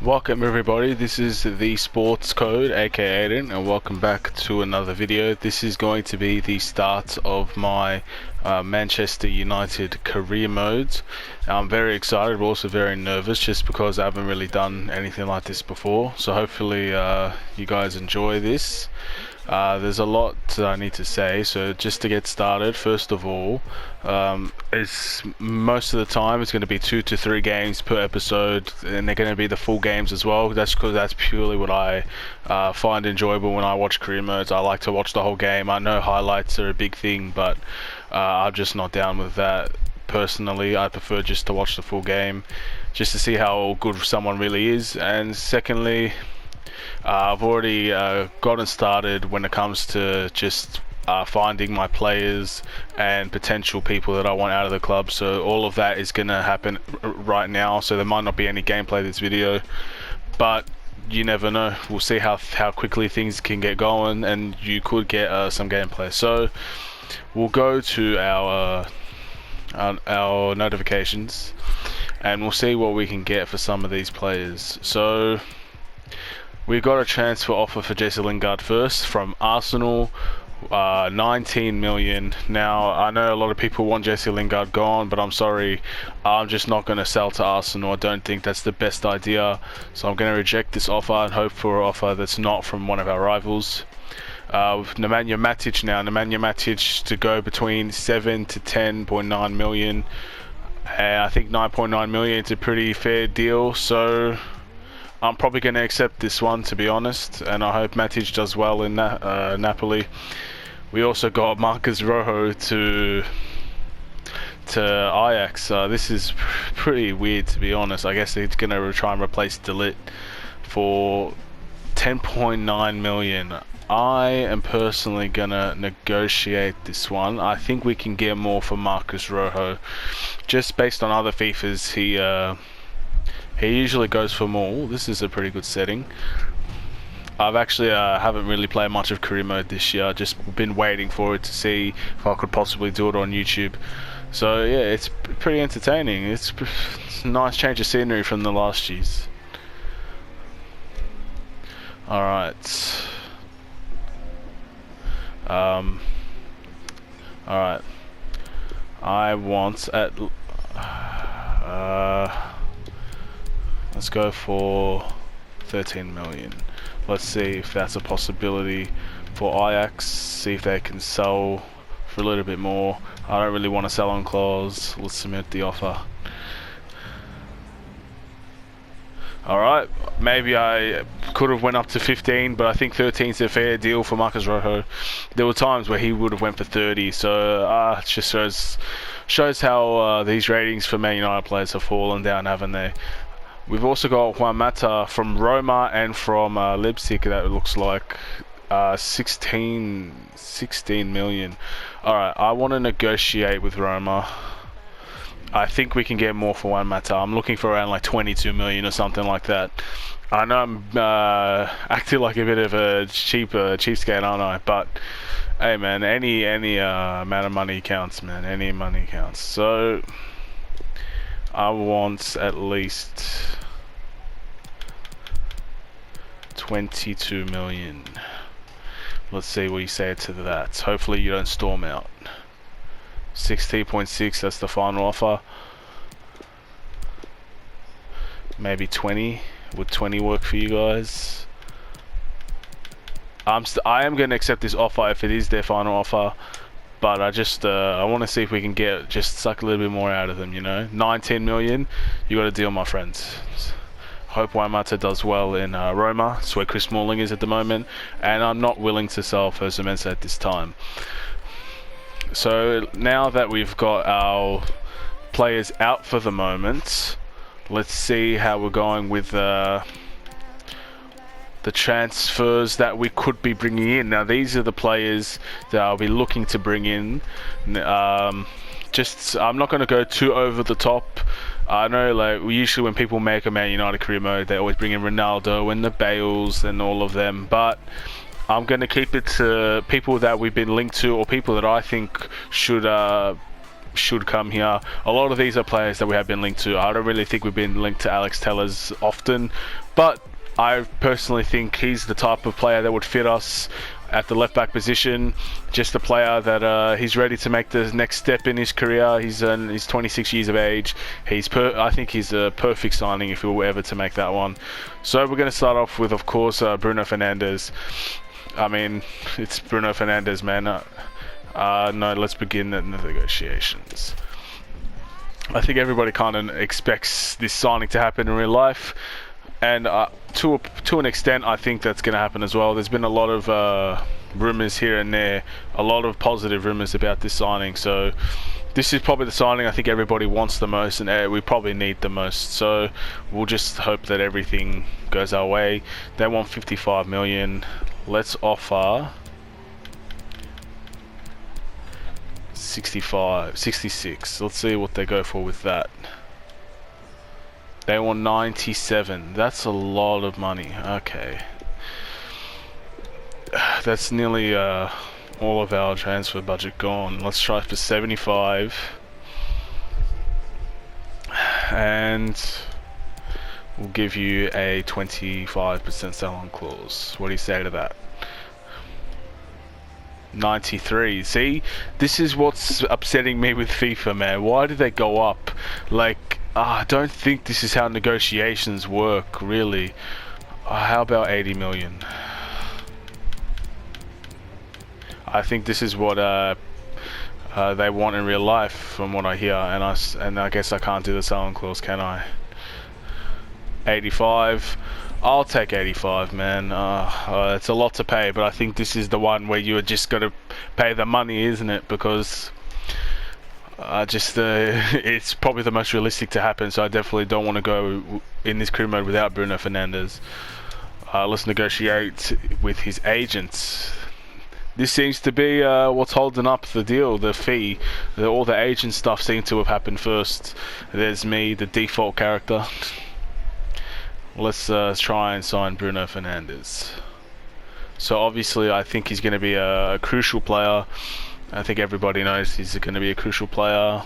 Welcome everybody, this is the Sports Code aka Aiden, and welcome back to another video. This is going to be the start of my Manchester United career modes. I'm very excited but also very nervous just because I haven't really done anything like this before, so hopefully you guys enjoy this. There's a lot I need to say, so just to get started, first of all, it's most of the time it's going to be 2 to 3 games per episode, and they're going to be the full games as well. That's because that's purely what I find enjoyable when I watch career modes. I like to watch the whole game. I know highlights are a big thing, but I'm just not down with that personally. I prefer just to watch the full game, just to see how good someone really is. And secondly, I've already gotten started when it comes to just finding my players and potential people that I want out of the club, so all of that is going to happen right now, so there might not be any gameplay this video, but you never know. We'll see how quickly things can get going, and you could get some gameplay. So we'll go to our notifications and we'll see what we can get for some of these players. So we got a transfer offer for Jesse Lingard first from Arsenal, 19 million. Now I know a lot of people want Jesse Lingard gone, but I'm sorry, I'm just not going to sell to Arsenal. I don't think that's the best idea, so I'm going to reject this offer and hope for an offer that's not from one of our rivals. With Nemanja Matic to go between 7 to 10.9 million. I think 9.9 million is a pretty fair deal, so I'm probably going to accept this one, to be honest, and I hope Matic does well in Napoli. We also got Marcus Rojo to Ajax. This is pretty weird, to be honest. I guess he's going to try and replace De Ligt for 10.9 million. I am personally going to negotiate this one. I think we can get more for Marcus Rojo. Just based on other FIFAs, he usually goes for more. This is a pretty good setting. I've actually haven't really played much of career mode this year. Just been waiting for it to see if I could possibly do it on YouTube. So yeah, it's pretty entertaining. It's a nice change of scenery from the last years. Alright. Alright. I want at let's go for 13 million. Let's see if that's a possibility for Ajax. See if they can sell for a little bit more. I don't really want to sell on clause. Let's submit the offer. Alright, maybe I could have went up to 15, but I think 13 is a fair deal for Marcus Rojo. There were times where he would have went for 30, so it just shows how these ratings for Man United players have fallen down, haven't they? We've also got Juan Mata from Roma and from Leipzig, that looks like 16 million. Alright, I want to negotiate with Roma. I think we can get more for Juan Mata. I'm looking for around like 22 million or something like that. I know I'm acting like a bit of a cheapskate, aren't I? But hey man, any amount of money counts, man. Any money counts. So I want at least 22 million. Let's see what you say to that. Hopefully you don't storm out. 16.6, that's the final offer. Maybe 20. Would 20 work for you guys? I am going to accept this offer if it is their final offer, but I want to see if we can suck a little bit more out of them, you know. 19 million, you got a deal, my friends. Hope Juan Mata does well in Roma. That's where Chris Smalling is at the moment, and I'm not willing to sell Fosu Mensah at this time. So now that we've got our players out for the moment, let's see how we're going with the transfers that we could be bringing in. Now these are the players that I'll be looking to bring in. I'm not going to go too over the top. I know, like, usually when people make a Man United career mode, they always bring in Ronaldo and the Bales and all of them, but I'm going to keep it to people that we've been linked to, or people that I think should should come here. A lot of these are players that we have been linked to. I don't really think we've been linked to Alex Tellers often, but I personally think he's the type of player that would fit us at the left back position. Just a player that he's ready to make the next step in his career. He's 26 years of age. I think he's a perfect signing if we were ever to make that one. So we're going to start off with, of course, Bruno Fernandes. I mean, it's Bruno Fernandes, man. No, let's begin the negotiations. I think everybody kind of expects this signing to happen in real life, and to an extent, I think that's going to happen as well. There's been a lot of rumours here and there, a lot of positive rumours about this signing. So this is probably the signing I think everybody wants the most, and we probably need the most. So we'll just hope that everything goes our way. They want 55 million. Let's offer 66. Let's see what they go for with that. They want 97. That's a lot of money. Okay. That's nearly all of our transfer budget gone. Let's try for 75. And we'll give you a 25% sell-on clause. What do you say to that? 93. See, this is what's upsetting me with FIFA, man. Why do they go up? Like, I don't think this is how negotiations work, really. How about 80 million? I think this is what they want in real life, from what I hear, and I guess I can't do the sell-on clause, can I? 85. I'll take 85, man. It's a lot to pay, but I think this is the one where you are just got to pay the money, isn't it? Because it's probably the most realistic to happen, so I definitely don't want to go in this career mode without Bruno Fernandes. Let's negotiate with his agents. This seems to be what's holding up the deal, the fee. All the agent stuff seems to have happened first. There's me, the default character. Let's try and sign Bruno Fernandes. So obviously I think he's going to be a crucial player. I think everybody knows he's going to be a crucial player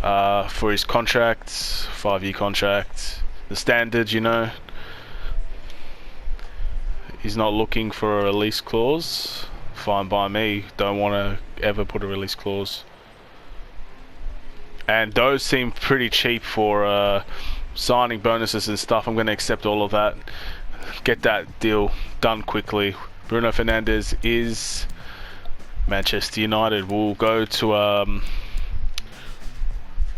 for his contract, 5-year contract. The standard, you know. He's not looking for a release clause. Fine by me. Don't want to ever put a release clause. And those seem pretty cheap for signing bonuses and stuff. I'm going to accept all of that. Get that deal done quickly. Bruno Fernandes is Manchester United. We'll go to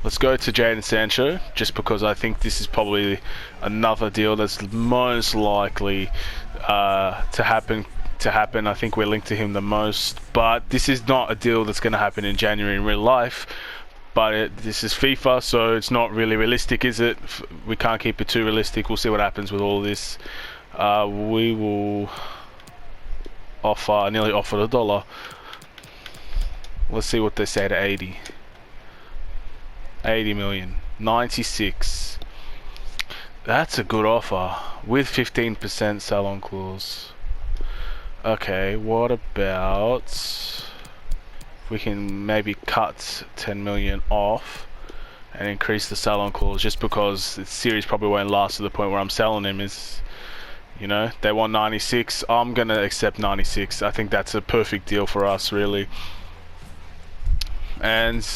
let's go to Jadon Sancho, just because I think this is probably another deal that's most likely to happen. I think we're linked to him the most, but this is not a deal that's going to happen in January in real life. But this is FIFA, so it's not really realistic, is it? We can't keep it too realistic. We'll see what happens with all this. We will offer, I nearly offered $1. Let's see what they say to 80. 80 million. 96. That's a good offer with 15% sell-on clause. Okay, what about we can maybe cut 10 million off and increase the sell-on clause, just because the series probably won't last to the point where I'm selling him. Is, you know, they want 96. I'm gonna accept 96. I think that's a perfect deal for us, really. And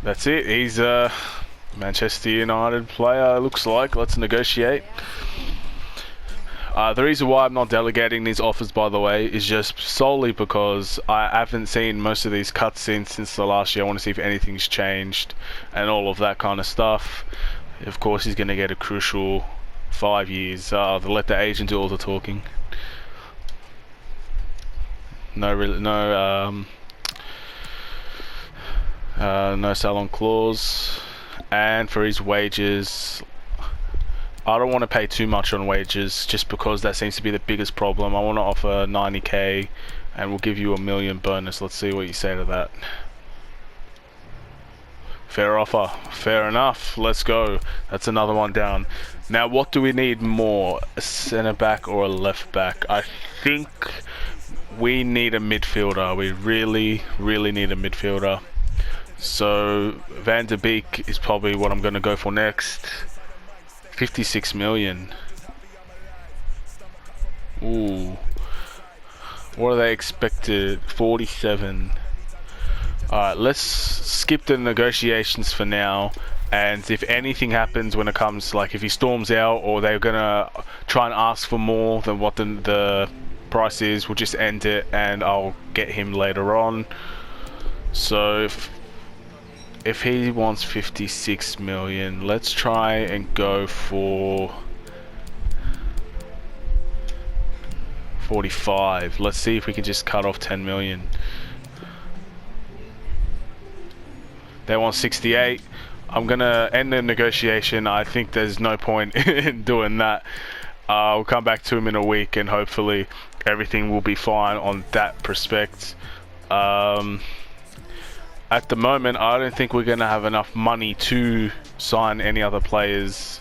that's it. He's a Manchester United player, looks like. Let's negotiate. The reason why I'm not delegating these offers, by the way, is just solely because I haven't seen most of these cutscenes since the last year. I want to see if anything's changed and all of that kind of stuff. Of course, he's going to get a crucial 5 years. They'll let the agent do all the talking. No sell-on clause. And for his wages, I don't want to pay too much on wages, just because that seems to be the biggest problem. I want to offer 90k, and we'll give you $1 million bonus. Let's see what you say to that. Fair offer. Fair enough. Let's go. That's another one down. Now, what do we need more? A centre back or a left back? I think we need a midfielder. We really, really need a midfielder. So Van de Beek is probably what I'm going to go for next. 56 million. Ooh. What are they expected? 47. Alright, let's skip the negotiations for now. And if anything happens when it comes, like if he storms out or they're gonna try and ask for more than what the price is, we'll just end it and I'll get him later on. So if he wants 56 million, let's try and go for 45. Let's see if we can just cut off 10 million. They want 68. I'm gonna end the negotiation. I think there's no point in doing that. I'll come back to him in a week and hopefully everything will be fine on that prospect. At the moment, I don't think we're gonna have enough money to sign any other players.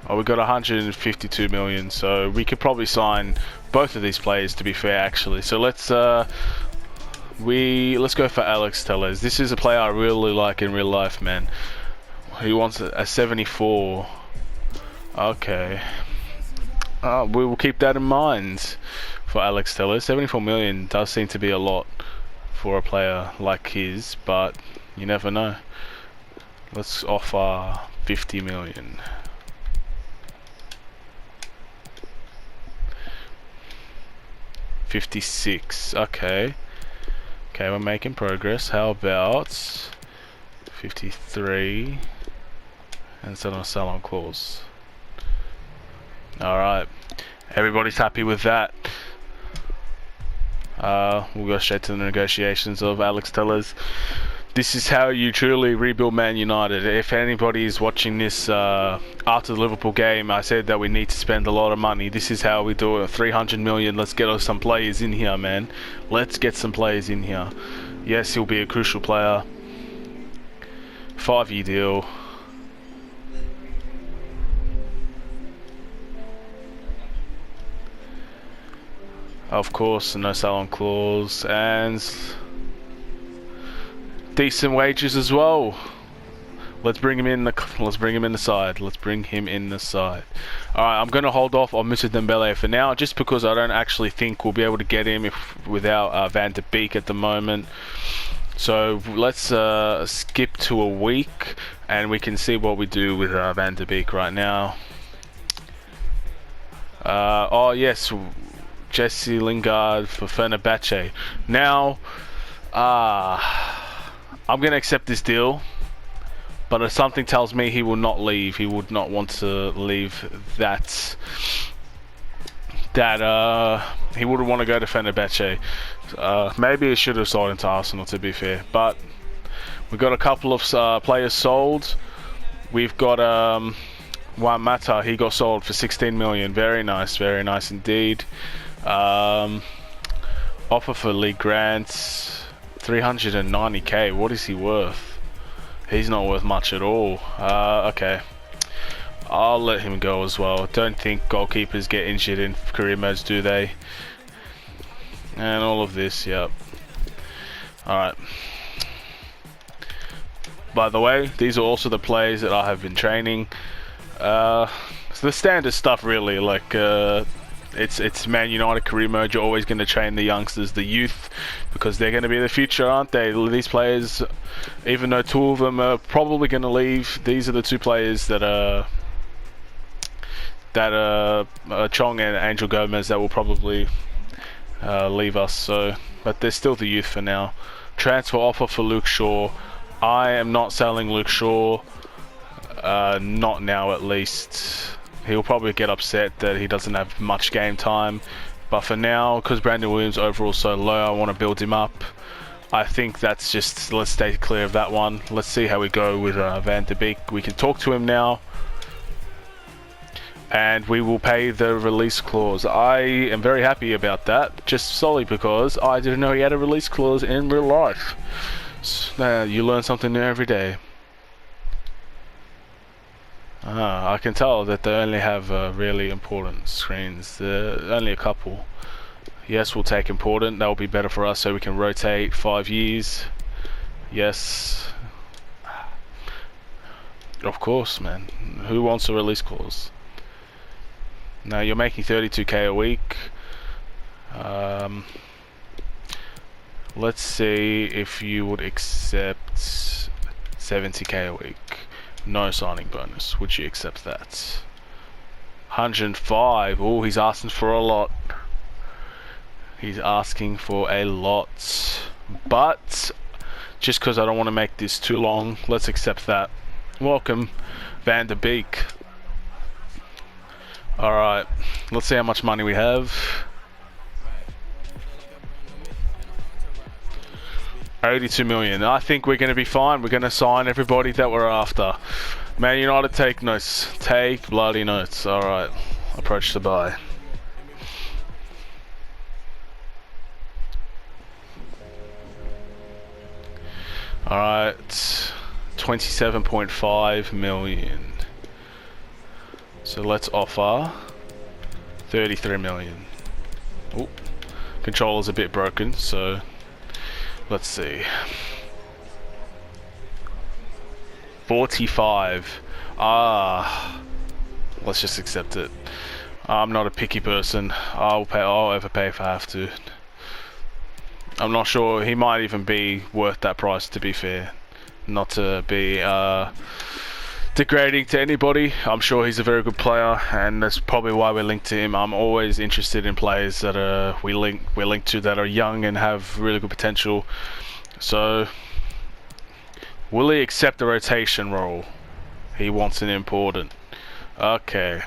Oh, we got 152 million, so we could probably sign both of these players, to be fair, actually. So let's go for Alex Tellez. This is a player I really like in real life, man. He wants a 74. Okay. We will keep that in mind for Alex Tellez. 74 million does seem to be a lot for a player like his, but you never know. Let's offer 50 million. $56. Okay, we're making progress. How about 53 and sell on a sell-on clause? Alright, everybody's happy with that. We'll go straight to the negotiations of Alex Tellez. This is how you truly rebuild Man United. If anybody is watching this after the Liverpool game, I said that we need to spend a lot of money. This is how we do it. 300 million. Let's get us some players in here, man. Let's get some players in here. Yes, he'll be a crucial player. 5-year deal. Of course, no sell-on clause and decent wages as well. Let's bring him in the side. Alright, I'm gonna hold off on Mr. Dembele for now, just because I don't actually think we'll be able to get him without Van de Beek at the moment. So let's skip to a week and we can see what we do with Van de Beek right now. Oh yes, Jesse Lingard for Fenerbahce. Now, I'm going to accept this deal, but something tells me he will not leave. He would not want to leave that he wouldn't want to go to Fenerbahce. Maybe he should have sold him to Arsenal, to be fair. But we've got a couple of players sold. We've got Juan Mata. He got sold for 16 million. Very nice indeed. Offer for Lee Grant, 390k. What is he worth? He's not worth much at all. Okay, I'll let him go as well. Don't think goalkeepers get injured in career modes, do they? And all of this, yep. Alright. By the way, these are also the players that I have been training. So the standard stuff, really, like it's Man United career mode. You're always going to train the youngsters, the youth, because they're going to be the future, aren't they? These players, even though 2 of them are probably going to leave, these are the 2 players that are Chong and Angel Gomez that will probably leave us. So, but they're still the youth for now. Transfer offer for Luke Shaw. I am not selling Luke Shaw. Not now, at least. He'll probably get upset that he doesn't have much game time, but for now, because Brandon Williams overall so low, I want to build him up. I think that's just, let's stay clear of that one. Let's see how we go with Van de Beek. We can talk to him now, and we will pay the release clause. I am very happy about that, just solely because I didn't know he had a release clause in real life. So, you learn something new every day. I can tell that they only have really important screens. Only a couple. Yes, we'll take important. That will be better for us, so we can rotate 5 years. Yes, Of course, man. Who wants a release clause? Now you're making 32k a week. Let's see if you would accept 70k a week. No signing bonus. Would you accept that? 105. Oh, he's asking for a lot. He's asking for a lot. But just because I don't want to make this too long, let's accept that. Welcome, Van der Beek. Alright, let's see how much money we have. 82 million. I think we're going to be fine. We're going to sign everybody that we're after. Man United, take notes. Take bloody notes. Alright, approach to buy. Alright, 27.5 million. So let's offer 33 million. Oh, controller's a bit broken, so let's see. 45. Let's just accept it. I'm not a picky person. I'll overpay if I have to. I'm not sure, he might even be worth that price, to be fair. Not to be degrading to anybody. I'm sure he's a very good player, and that's probably why we're linked to him. I'm always interested in players that we're linked to that are young and have really good potential. So will he accept the rotation role? He wants an important. Okay,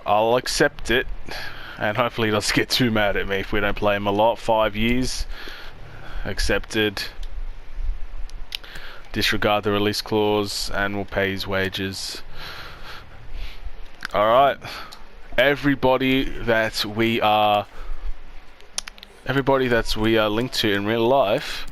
I'll accept it, and hopefully he doesn't get too mad at me if we don't play him a lot. 5 years. Accepted. Disregard the release clause, and we'll pay his wages. Alright. Everybody that we are linked to in real life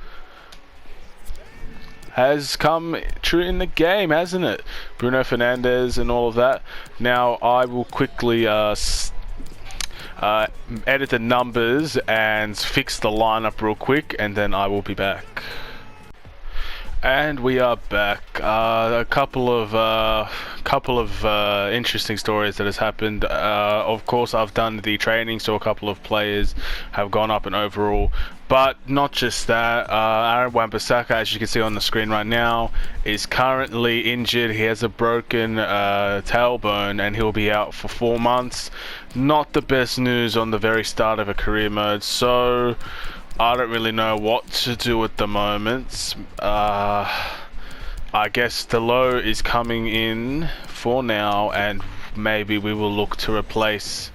has come true in the game, hasn't it? Bruno Fernandes and all of that. Now I will quickly edit the numbers and fix the lineup real quick, and then I will be back. And we are back. A couple of interesting stories that has happened. Of course, I've done the training, so a couple of players have gone up in overall. But not just that. Aaron Wan-Bissaka, as you can see on the screen right now, is currently injured. He has a broken tailbone, and he'll be out for 4 months. Not the best news on the very start of a career mode. So I don't really know what to do at the moment. I guess the low is coming in for now, and maybe we will look to replace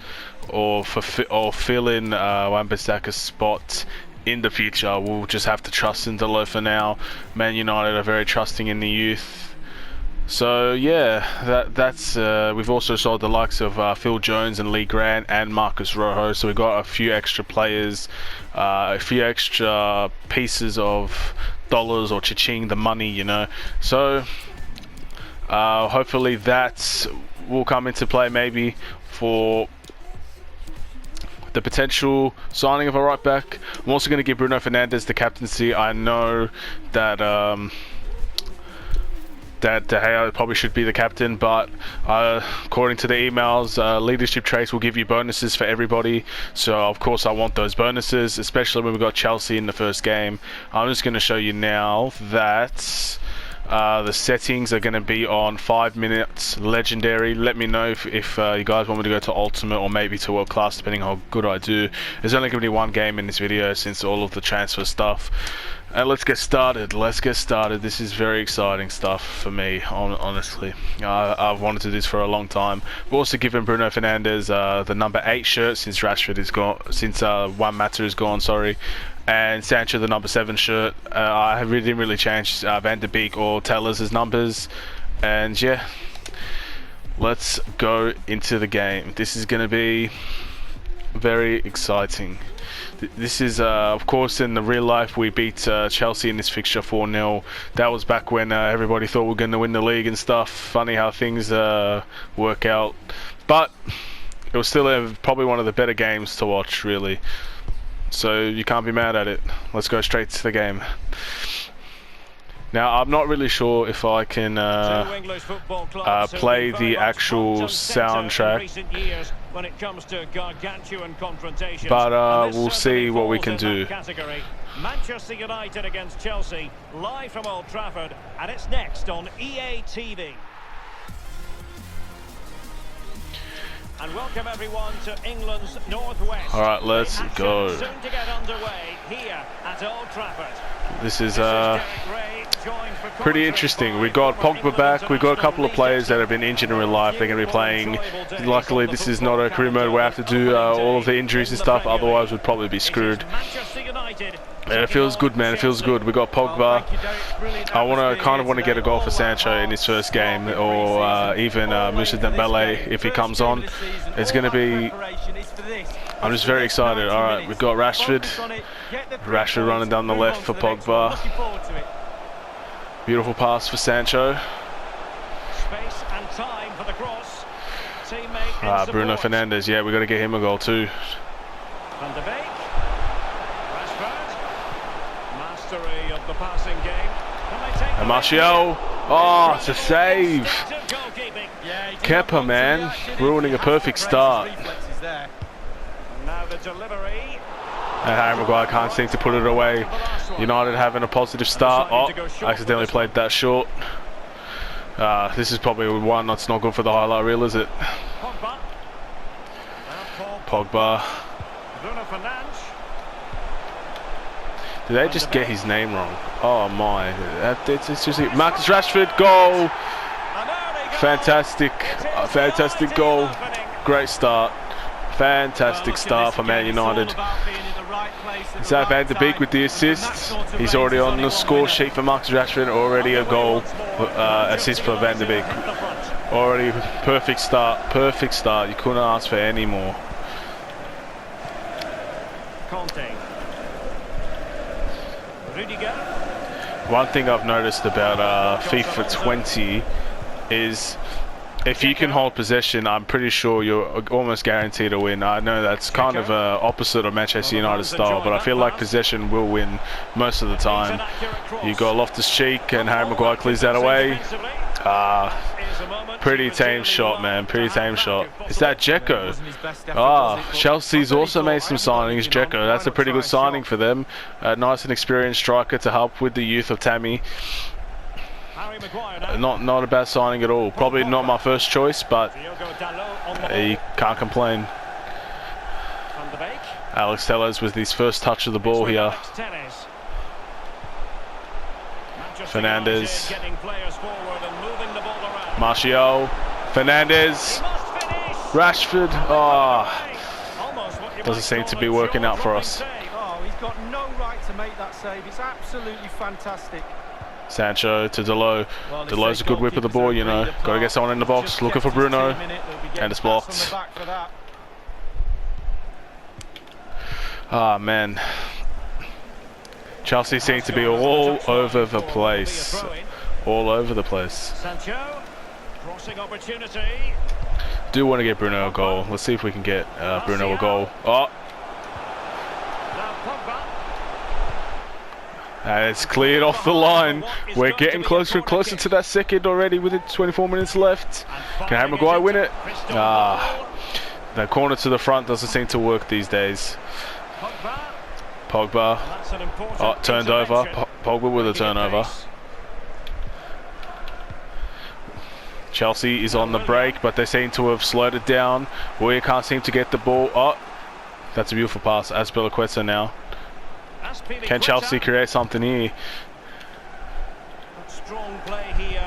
or fill in Wan-Bissaka's spot in the future. We'll just have to trust in the low for now. Man United are very trusting in the youth. So yeah, that's we've also sold the likes of Phil Jones and Lee Grant and Marcus Rojo, so we got a few extra players, a few extra pieces of dollars or cha-ching, the money, you know. So hopefully that will come into play maybe for the potential signing of a right back. I'm also going to give Bruno Fernandes the captaincy. I know that that De Gea probably should be the captain, but according to the emails, leadership traits will give you bonuses for everybody. So of course I want those bonuses, especially when we got Chelsea in the first game. I'm just going to show you now that the settings are going to be on 5 minutes legendary. Let me know if you guys want me to go to ultimate or maybe to world class, depending on how good I do. There's only going to be one game in this video since all of the transfer stuff. And let's get started. This is very exciting stuff for me, honestly. I've wanted to do this for a long time. We've also given Bruno Fernandes the number 8 shirt since Rashford is gone, since Juan Mata is gone, sorry. And Sancho the number 7 shirt. I didn't really change Van der Beek or Tellers' numbers. And yeah, let's go into the game. This is going to be very exciting. This is, of course, in the real life, we beat Chelsea in this fixture 4-0. That was back when everybody thought we were going to win the league and stuff. Funny how things work out. But it was still probably one of the better games to watch, really. So you can't be mad at it. Let's go straight to the game. Now, I'm not really sure if I can play the actual soundtrack, but we'll see what we can do. Manchester United against Chelsea, live from Old Trafford, and it's next on EA TV. And welcome everyone to England's Northwest. All right, let's go. Soon to get underway here at Old Trafford. This is pretty interesting. We got Pogba back. We got a couple of players that have been injured in real life. They're going to be playing. Luckily, this is not a career mode where I have to do all of the injuries and stuff. Otherwise, we'd probably be screwed. And it feels good, man. It feels good. We got Pogba. I kind of want to get a goal for Sancho in his first game, or even Moussa Dembele if he comes on. It's going to be. I'm just very excited. All right, we've got Rashford. Rashford running down the left for Pogba. Beautiful pass for Sancho. Bruno Fernandes. Yeah, we got to get him a goal too. And Martial. Oh, it's a save. Kepa, man, ruining a perfect start. And Harry Maguire can't seem to put it away. United having a positive start. Oh, accidentally played that short. This is probably one that's not good for the highlight reel, is it? Pogba. Did they just get his name wrong? Oh my. It's just Marcus Rashford, goal. Fantastic. Fantastic goal. Great start. Fantastic start for Man United. Is that Van de Beek with the assist? He's already on the score sheet for Marcus Rashford. Already a goal assist for Van de Beek. Already perfect start. Perfect start. You couldn't ask for any more. One thing I've noticed about FIFA 20 is if you can hold possession, I'm pretty sure you're almost guaranteed to win. I know that's kind of opposite of Manchester United style, but I feel like possession will win most of the time. You got Loftus-Cheek and Harry Maguire clears that away. Pretty tame shot, man. Pretty tame shot. Is that Dzeko? Chelsea's also made some signings. Dzeko, that's a pretty good signing for them. A nice and experienced striker to help with the youth of Tammy. Not a bad signing at all. Probably not my first choice, but you can't complain. Alex Telles with his first touch of the ball here. Fernandes. Martial. Fernandes. Rashford. Doesn't seem to be working out for us. He's got no right to make that save. It's absolutely fantastic. Sancho to Delo. Delo's a good whip of the ball, you know. Got to get someone in the box. Looking for Bruno. And it's blocked. Man. Chelsea seem to be all over the place. All over the place. Do want to get Bruno a goal. Let's see if we can get Bruno a goal. And it's cleared off the line. We're getting closer and closer to that second already with 24 minutes left. Can Harry Maguire win it? The corner to the front doesn't seem to work these days. Pogba. Turned over. Pogba with a turnover. Chelsea is on the break, but they seem to have slowed it down. We can't seem to get the ball. That's a beautiful pass. Azpilicueta now. Can Chelsea create something here?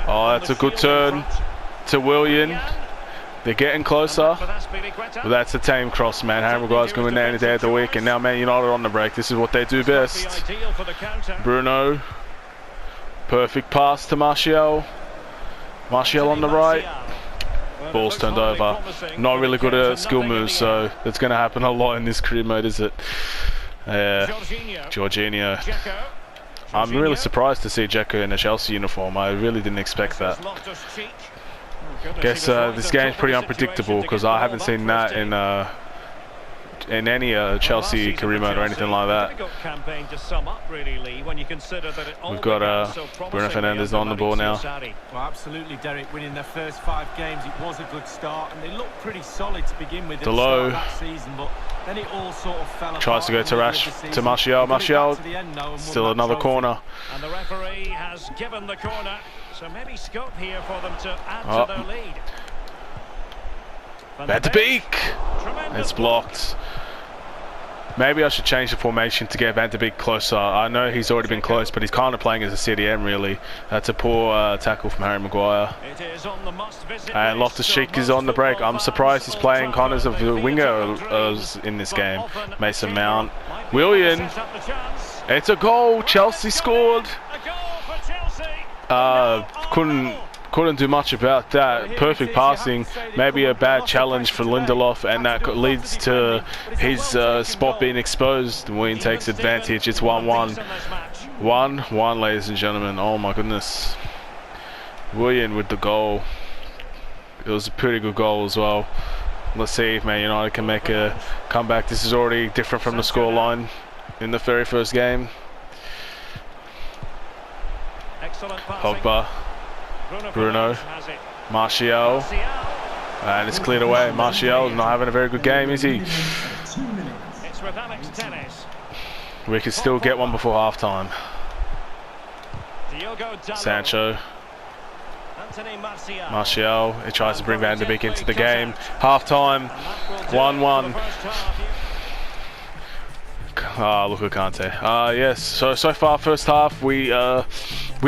That's a good turn to Willian. They're getting closer. But that's a tame cross, man. Harry Maguire's going down there at the week, and now Man United on the break. This is what they do best. Bruno. Perfect pass to Martial. Martial on the right. Ball's turned over. Not really good at skill moves, so that's going to happen a lot in this career mode, is it? Jorginho. I'm really surprised to see Dzeko in a Chelsea uniform. I really didn't expect that. Guess this game's pretty unpredictable because I haven't seen that in in any Chelsea career mode or anything like that. Campaign to sum up, really, Lee, when you consider that it We've got Bruno Fernandes on the ball now. Well, absolutely, Derek. Winning their first 5 games, it was a good start, and they looked pretty solid to begin with at the start of that season, but then it all sort of fell apart. Tries to go to Martial. Martial, still another corner. And the referee has given the corner, so maybe scope here for them to add to their lead. Van de Beek! It's blocked. Maybe I should change the formation to get Van de Beek closer. I know he's already been close, but he's kind of playing as a CDM really. That's a poor tackle from Harry Maguire. And Loftus-Cheek is on the break. I'm surprised he's playing kind of a winger in this game. Mason Mount. Willian. It's a goal. Chelsea scored. Couldn't do much about that. Perfect passing, maybe a bad challenge for Lindelof, and that leads to his spot being exposed. Willian takes advantage. It's 1-1. 1-1, ladies and gentlemen. Oh my goodness. Willian with the goal. It was a pretty good goal as well. Let's see if Man United can make a comeback. This is already different from the scoreline in the very first game. Pogba. Bruno, Martial, and it's cleared away. Martial is not having a very good game, is he? We could still get one before half-time. Sancho, Martial, he tries to bring Van de Beek into the game. Half-time, 1-1. Look at Kante. Yes, so far first half we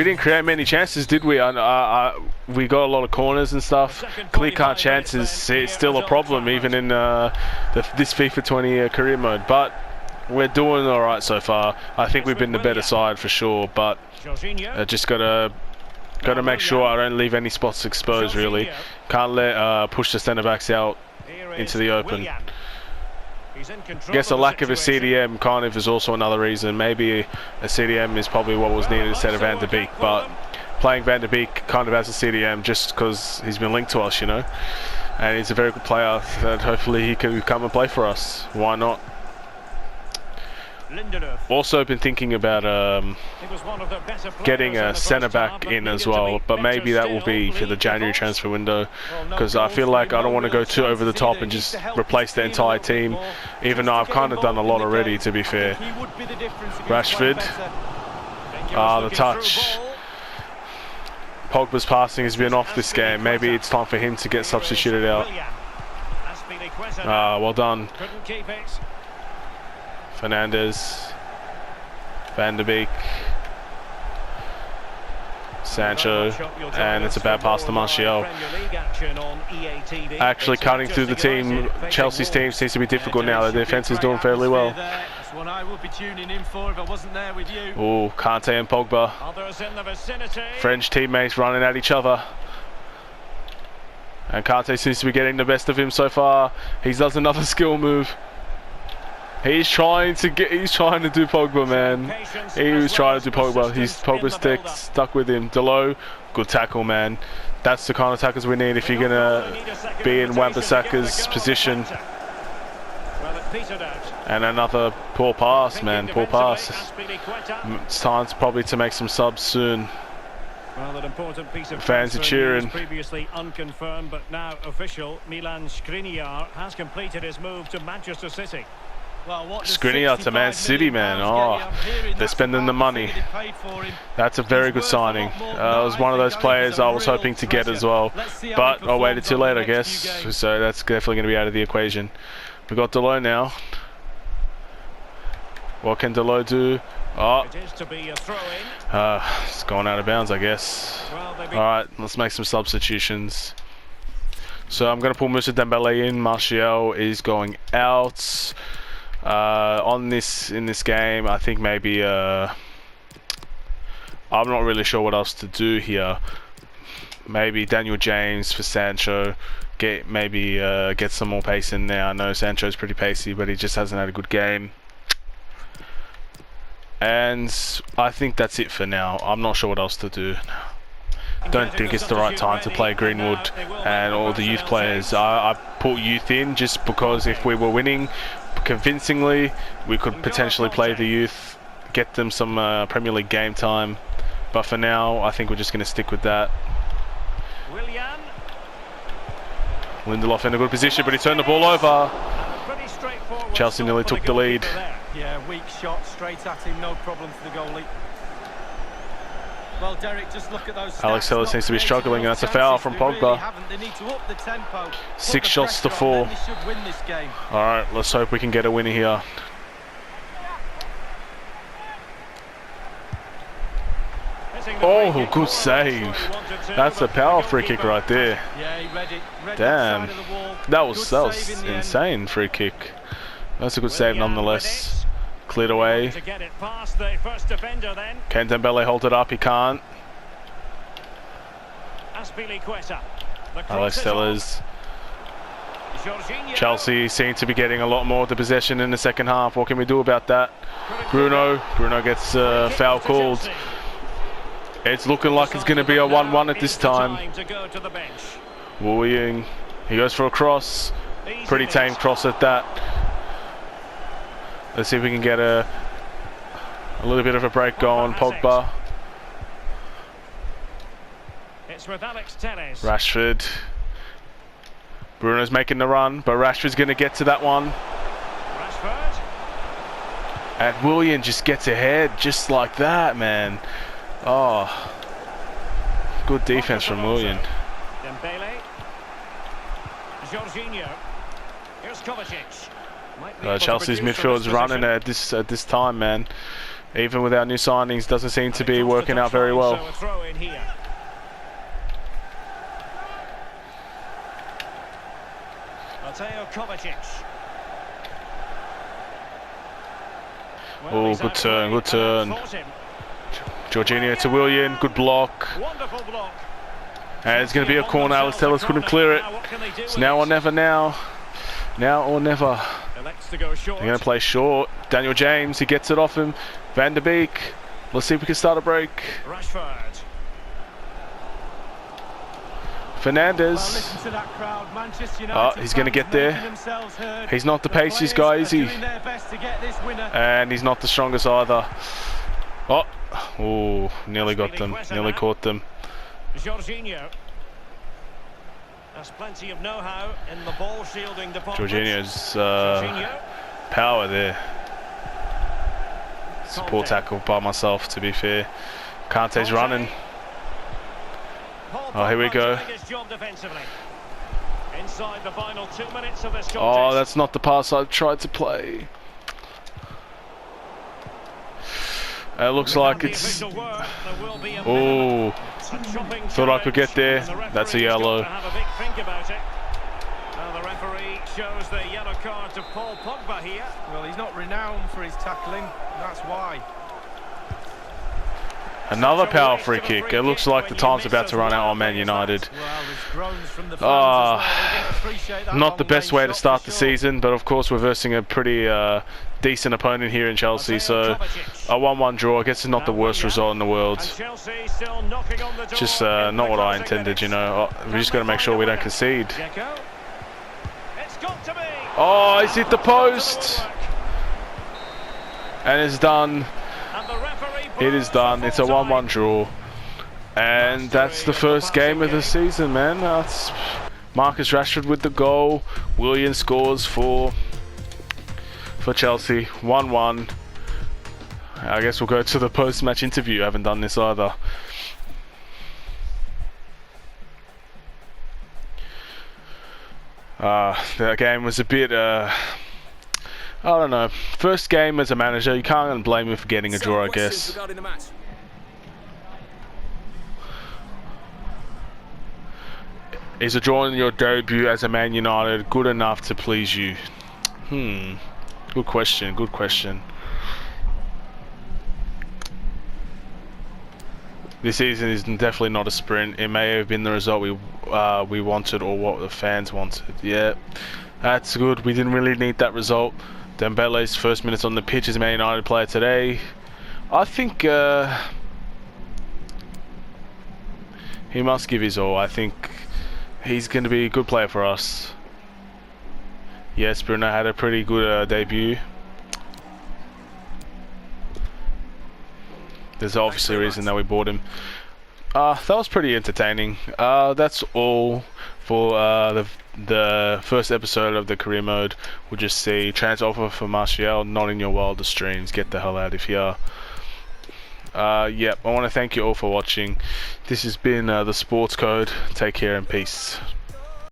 didn't create many chances, did we? We got a lot of corners and stuff. Clear-cut chances, it's still a problem even in this FIFA 20 career mode, but we're doing all right so far. I think we've been the better side for sure, but just gotta make sure I don't leave any spots exposed really. Can't let push the centre backs out into the open. I guess a lack of a CDM kind of is also another reason. Maybe a CDM is probably what was needed instead of Van de Beek, but playing Van de Beek kind of as a CDM just because he's been linked to us, you know, and he's a very good player that hopefully he can come and play for us. Why not? Also been thinking about getting a centre back in as well, but maybe that will be for the January transfer window, because I feel like I don't want to go too over the top and just replace the entire team, even though I've kind of done a lot already, to be fair. Rashford, the touch. Pogba's passing has been off this game. Maybe it's time for him to get substituted out. Well done. Fernandes, Van de Beek, Sancho, and it's a bad pass to Martial. Actually cutting through the team, Chelsea's team seems to be difficult now. The defence is doing fairly well. Oh, Kante and Pogba. French teammates running at each other. And Kante seems to be getting the best of him so far. He does another skill move. He's trying to do Pogba, man. He was trying to do Pogba. Pogba's stuck with him. Delo, good tackle, man. That's the kind of tackles we need if you're gonna be in Wan-Bissaka's position. And another poor pass, man. Poor pass. It's time probably to make some subs soon. Well, that important piece of fans are cheering. Previously unconfirmed, but now official. Milan Skriniar has completed his move to Manchester City. Skriniar to Man City, man. Oh, they're spending the money. That's a very good signing. It was one of those players I was hoping to get as well, but I waited too late, I guess. So that's definitely going to be out of the equation. We got Delo now. What can Delo do? Oh, it's going out of bounds, I guess. Alright, let's make some substitutions. So I'm going to pull Moussa Dembele in. Martial is going out. In this game, I think maybe I'm not really sure what else to do here. Maybe Daniel James for Sancho. Get some more pace in there. I know Sancho's pretty pacey, but he just hasn't had a good game. And I think that's it for now. I'm not sure what else to do. Don't think it's the right time to play Greenwood and all the youth players. I put youth in just because if we were winning, convincingly. We could potentially play the youth, get them some Premier League game time. But for now, I think we're just going to stick with that. Willian. Lindelof in a good position, but he turned the ball over. Chelsea nearly took the lead. Yeah, weak shot straight at him, no problem for the goalie. Well, Derek, just look at those stats. Alex Telles seems to be struggling, and that's a foul from Pogba. They need to up the tempo, 6 shots to 4. Alright, let's hope we can get a winner here. Oh, good save. That's a power free kick right there. Damn. That was insane free kick. That's a good save nonetheless. Cleared away. Can Dembele hold it up? He can't. Alex Telles. Chelsea seem to be getting a lot more of the possession in the second half. What can we do about that? Bruno gets foul called. It's looking like it's going to be a 1-1 at this time. Willian, he goes for a cross. Pretty tame cross at that. Let's see if we can get a little bit of a break going. Pogba. Rashford. Bruno's making the run, but Rashford's going to get to that one. And Willian just gets ahead just like that, man. Oh, good defense from Willian. Chelsea's midfield's running at this time, man. Even with our new signings, doesn't seem to be working out very well. Oh, good turn, good turn. Jorginho to Willian, good block. And it's going to be a corner. Alex Telles couldn't clear it. It's now or never now. Now or never. They're going to play short. Daniel James, he gets it off him. Van der Beek. Let's see if we can start a break. Fernandez. Oh, he's going to get there. He's not the paciest guy, is he? And he's not the strongest either. Oh, nearly got them. Nearly caught them. Jorginho. There's plenty of know-how in the ball shielding department. Jorginho's power there. It's a poor tackle by myself, to be fair. Kante's running. Oh, here we go. Oh, that's not the pass I tried to play. It looks like it's... Oh, thought I could get there. That's a yellow. The referee shows the yellow card to Paul Pogba here. Well, he's not renowned for his tackling, that's why. Another power free kick. It looks like the time's about to run out on Man United. Not the best way to start the season, but of course we're versing a pretty decent opponent here in Chelsea, so a 1-1 draw, I guess, is not the worst result in the world. Just not what I intended, you know. We just got to make sure we don't concede. Oh, he's hit the post! And it's done. It is done. It's a 1-1 draw. And that's the first game of the season, man. That's Marcus Rashford with the goal. Willian scores for Chelsea. 1-1. I guess we'll go to the post-match interview. I haven't done this either. That game was a bit... I don't know. First game as a manager, you can't blame him for getting a draw, I guess. Is a draw in your debut as a Man United good enough to please you? Good question, good question. This season is definitely not a sprint. It may have been the result we wanted, or what the fans wanted. Yeah, that's good. We didn't really need that result. Dembele's first minutes on the pitch as a Man United player today. I think he must give his all. I think he's going to be a good player for us. Yes, Bruno had a pretty good debut. There's obviously a reason that we bought him. That was pretty entertaining. That's all for the first episode of the career mode. We'll just see transfer offer for Martial, not in your wildest dreams. Get the hell out of here. Yep, I want to thank you all for watching. This has been the Sports Code. Take care and peace.